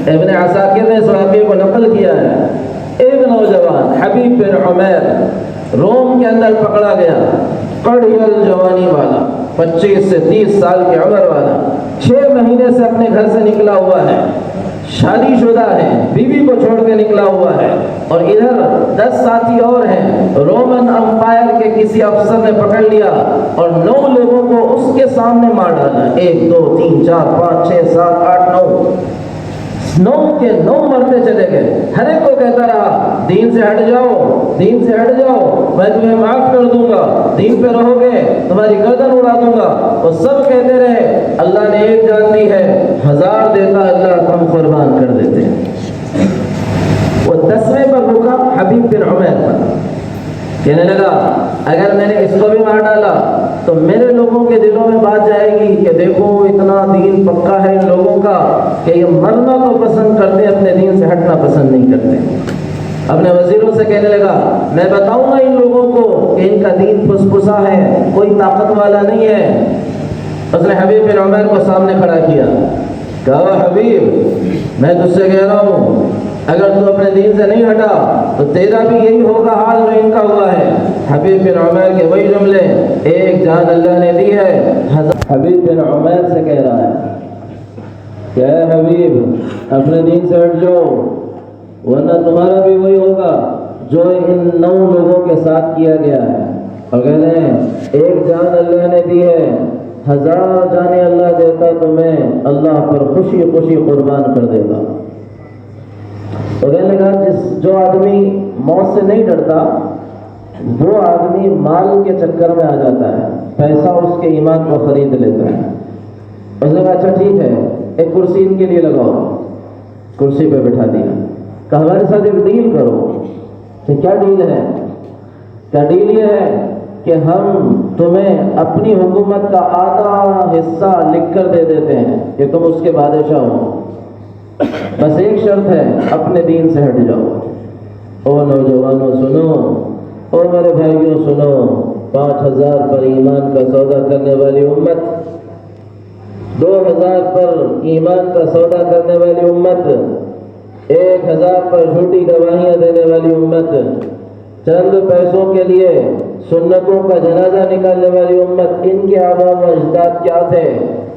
ابن عساکر نے اس واقعے کو نقل کیا ہے. ایک نوجوان حبیب بن عمیر روم کے اندر پکڑا گیا، قڑیل جوانی والا، 25 سے 30 سال کی عمر والا، 6 مہینے سے اپنے گھر سے نکلا ہوا ہے، شادی شدہ ہے، بیوی کو چھوڑ کے نکلا ہوا ہے، اور ادھر 10 ساتھی اور ہیں. رومن امپائر کے کسی افسر نے پکڑ لیا اور 9 لوگوں کو اس کے سامنے مار ڈالا. 1 2 3 4 5 6 7 8 9 کے 9 مرتے چلے گئے. ہر ایک کو کہتا رہا دین سے ہٹ جاؤ، دین سے ہٹ جاؤ، میں تمہیں معاف کر دوں گا، دین پہ رہو گے تمہاری گردن اڑا دوں گا. وہ سب کہتے رہے اللہ نے 1 جان دی ہے، 1000 دیتا اللہ کو ہم قربان کر دیتے. وہ 10ویں پر رکا حبیب بن عمیر پر، کہنے لگا اگر میں نے اس کو بھی مار ڈالا تو میرے لوگوں کے دلوں میں بات جائے گی کہ دیکھو اتنا دین پکا ہے ان لوگوں کا کہ یہ مرنا تو پسند کرتے، اپنے دین سے ہٹنا پسند نہیں کرتے. اپنے وزیروں سے کہنے لگا میں بتاؤں گا ان لوگوں کو کہ ان کا دین پھس پھسا ہے، کوئی طاقت والا نہیں ہے. اس نے حبیب بن عمیر کو سامنے کھڑا کیا، کہا حبیب میں تجھ سے کہہ رہا ہوں اگر تو اپنے دین سے نہیں ہٹا تو تیرا بھی یہی ہوگا حال جو ان کا ہوا ہے. حبیب بن عمیر کے وہی جملے، 1 جان اللہ نے دی ہے. حبیب بن عمیر سے کہہ رہا ہے کہ اے حبیب اپنے دین سے ہٹ جاؤ ورنہ تمہارا بھی وہی ہوگا جو ان 9 لوگوں کے ساتھ کیا گیا ہے. اور کہہ رہے ہیں 1 جان اللہ نے دی ہے، 1000 جانیں اللہ دیتا تو میں اللہ پر خوشی خوشی قربان کر دیتا. تو کہنے لگا جو آدمی موت سے نہیں ڈرتا وہ آدمی مال کے چکر میں آ جاتا ہے، پیسہ اس کے ایمان کو خرید لیتا ہے. اس نے کہا اچھا ٹھیک ہے ایک کرسی ان کے لیے لگاؤ. کرسی پہ بٹھا دیا، کہ ہمارے ساتھ ایک ڈیل کرو. کہ کیا ڈیل ہے؟ کیا ڈیل یہ ہے کہ ہم تمہیں اپنی حکومت کا آدھا حصہ لکھ کر دے دیتے ہیں کہ تم اس کے بادشاہ ہو، بس ایک شرط ہے اپنے دین سے ہٹ جاؤ. او نوجوانوں سنو، او میرے بھائیوں سنو، 5000 پر ایمان کا سودا کرنے والی امت، 2000 پر ایمان کا سودا کرنے والی امت، 1000 پر جھوٹی گواہیاں دینے والی امت، چند پیسوں کے لیے سنتوں کا جنازہ نکالنے والی امت، ان کے آباء و اجداد کیا تھے؟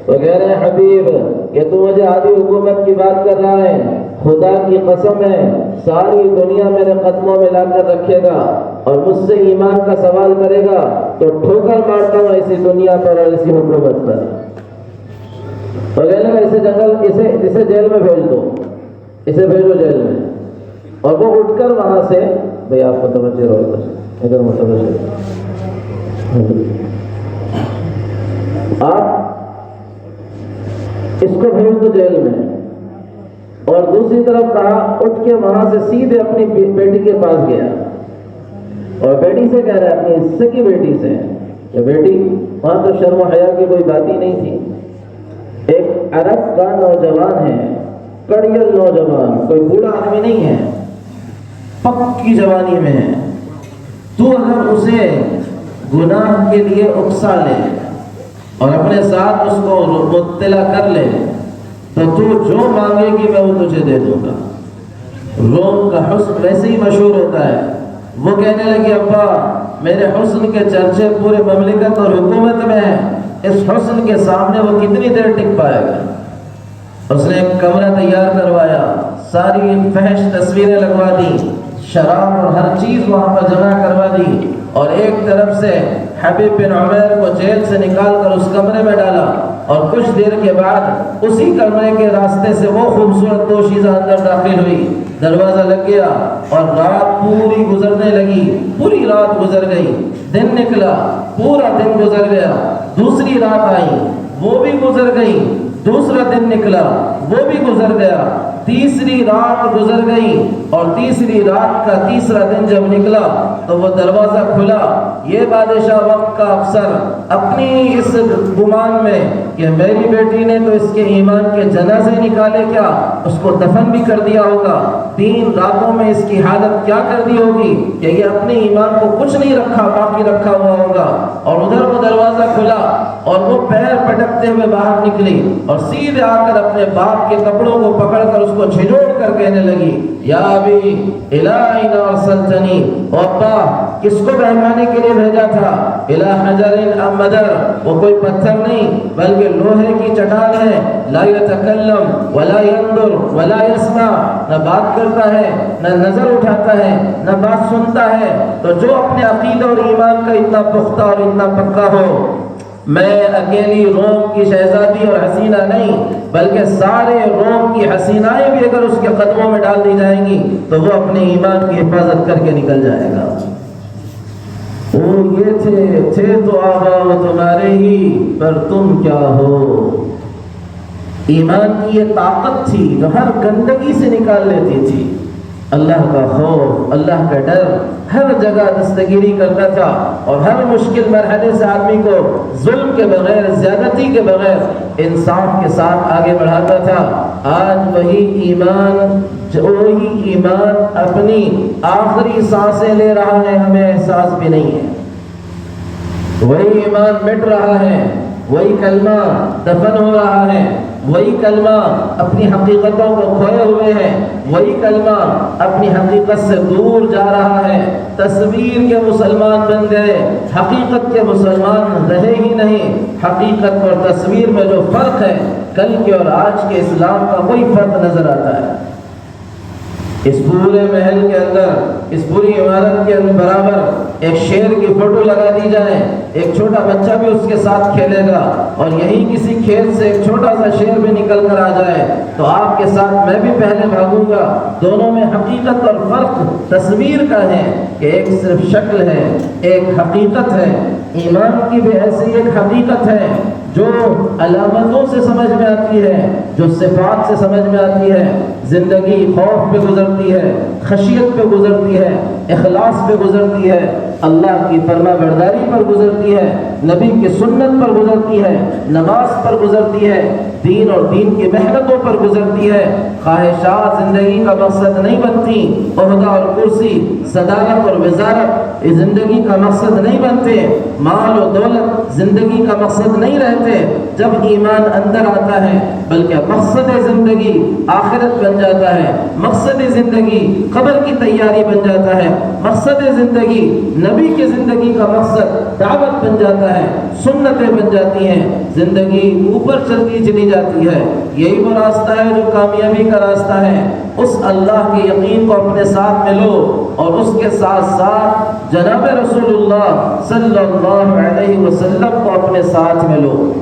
وہ کہہ رہے ہیں حبیب کہ تو مجھے آدھی حکومت کی بات کر رہا ہے، خدا کی قسم ہے ساری دنیا میرے قدموں میں لا کر رکھے گا اور مجھ سے ایمان کا سوال کرے گا تو ٹھوکر مارتا ہوں ایسی دنیا پر اور ایسی حکومت پر. وہ کہنے لگا اسے جیل میں بھیج دو، اسے بھیجو جیل میں. اور وہ اٹھ کر وہاں سے، بھئی آپ متوجہ رہو ادھر متوجہ، آپ اس کو بھیج دو جیل میں. اور دوسری طرف کہا اٹھ کے وہاں سے سیدھے اپنی بیٹی کے پاس گیا اور بیٹی سے کہہ رہا ہے، اپنی حصے کی بیٹی سے کہ بیٹی، وہاں تو شرم و حیا کی کوئی بات ہی نہیں تھی، ایک عرب کا نوجوان ہے، کڑیل نوجوان، کوئی بوڑھا آدمی نہیں ہے، پکی جوانی میں ہے، تو اگر اسے گناہ کے لیے اکسا لے اور اپنے ساتھ اس کو مطلع کر لے تو جو مانگے گی میں وہ تجھے دے دوں گا. روم کا حسن ویسے ہی مشہور ہوتا ہے. وہ کہنے لگی ابا میرے حسن کے چرچے پورے مملکت اور حکومت میں ہیں، اس حسن کے سامنے وہ کتنی دیر ٹک پائے گا. اس نے ایک کمرہ تیار کروایا، ساری فحش تصویریں لگوا دی، شراب اور ہر چیز وہاں پر جمع کروا دی، اور ایک طرف سے حبیب بن عمیر کو جیل سے نکال کر اس کمرے میں ڈالا. اور کچھ دیر کے بعد اسی کمرے کے راستے سے وہ خوبصورت دوشیزہ اندر داخل ہوئی، دروازہ لگ گیا اور رات پوری گزرنے لگی. پوری رات گزر گئی، دن نکلا، پورا دن گزر گیا، دوسری رات آئی، وہ بھی گزر گئی، دوسرا دن نکلا، وہ بھی گزر گیا، تیسری رات گزر گئی، اور تیسری رات کا تیسرا دن جب نکلا تو وہ دروازہ کھلا. یہ بادشاہ وقت کا افسر اپنی اس گمان میں کہ میری بیٹی نے تو اس کے ایمان کے جنازے نکالے، کیا اس کو دفن بھی کر دیا ہوگا، 3 راتوں میں اس کی حالت کیا کر دی ہوگی کہ یہ اپنے ایمان کو کچھ نہیں رکھا، باقی رکھا ہوا ہوگا. اور ادھر وہ دروازہ کھلا اور وہ پیر پٹکتے ہوئے باہر نکلی اور اور سیدھے آ کر اپنے باپ کے کپڑوں کو پکڑ کر اس کو جھنجھوڑ کر کہنے لگی یا ابی الی این ارسلتنی، او ابا کس کو بہکانے کے لیے بھیجا تھا؟ الی حجر ام مدر، وہ کوئی پتھر نہیں بلکہ لوہے کی چٹان ہے، لا یتکلم ولا ينظر ولا يسمع، نہ بات کرتا ہے نہ نظر اٹھاتا ہے نہ بات سنتا ہے۔ تو جو اپنے عقیدہ اور ایمان کا اتنا پختہ اور اتنا پکا ہو، میں اکیلی روم کی شہزادی اور حسینہ نہیں بلکہ سارے روم کی حسینائیں بھی اگر اس کے قدموں میں ڈال دی جائیں گی تو وہ اپنے ایمان کی حفاظت کر کے نکل جائے گا۔ وہ یہ تھے تو آبا وہ تمہارے ہی، پر تم کیا ہو۔ ایمان کی یہ طاقت تھی جو ہر گندگی سے نکال لیتی تھی۔ اللہ کا خوف، اللہ کا ڈر ہر جگہ دستگیری کرتا تھا اور ہر مشکل مرحلے سے آدمی کو ظلم کے بغیر، زیادتی کے بغیر انصاف کے ساتھ آگے بڑھاتا تھا۔ آج وہی ایمان اپنی آخری سانسیں لے رہا ہے، ہمیں احساس بھی نہیں ہے۔ وہی ایمان مٹ رہا ہے، وہی کلمہ دفن ہو رہا ہے، وہی کلمہ اپنی حقیقتوں کو کھوئے ہوئے ہے، وہی کلمہ اپنی حقیقت سے دور جا رہا ہے۔ تصویر کے مسلمان بن گئے، حقیقت کے مسلمان رہے ہی نہیں۔ حقیقت اور تصویر میں جو فرق ہے، کل کے اور آج کے اسلام کا کوئی فرق نظر آتا ہے۔ اس پورے محل کے اندر، اس پوری عمارت کے برابر ایک شیر کی فوٹو لگا دی جائے، ایک چھوٹا بچہ بھی اس کے ساتھ کھیلے گا، اور یہی کسی کھیت سے ایک چھوٹا سا شیر بھی نکل کر آ جائے تو آپ کے ساتھ میں بھی پہلے بھاگوں گا۔ دونوں میں حقیقت اور فرق تصویر کا ہے کہ ایک صرف شکل ہے، ایک حقیقت ہے۔ ایمان کی بھی ایسی ایک حقیقت ہے جو علامتوں سے سمجھ میں آتی ہے، جو صفات سے سمجھ میں آتی ہے۔ زندگی خوف پہ گزرتی ہے، خشیت پہ گزرتی ہے، اخلاص پہ گزرتی ہے، اللہ کی فرما برداری پر گزرتی ہے، نبی کی سنت پر گزرتی ہے، نماز پر گزرتی ہے، دین اور دین کی محنتوں پر گزرتی ہے۔ خواہشات زندگی کا مقصد نہیں بنتی، عہدہ اور کرسی، صدارت اور وزارت یہ زندگی کا مقصد نہیں بنتے، مال و دولت زندگی کا مقصد نہیں رہتے۔ جب ایمان اندر آتا ہے بلکہ مقصد زندگی آخرت بن جاتا ہے، مقصد زندگی قبر کی تیاری بن جاتا ہے، مقصد زندگی نبی کی زندگی کا مقصد دعوت بن جاتا ہے، سنتیں بن جاتی ہیں، زندگی اوپر چلتی چلی جاتی ہے۔ یہی وہ راستہ ہے جو کامیابی کا راستہ ہے۔ اس اللہ کے یقین کو اپنے ساتھ میں لو اور اس کے ساتھ ساتھ جناب رسول اللہ صلی اللہ علیہ وسلم کو اپنے ساتھ میں لو۔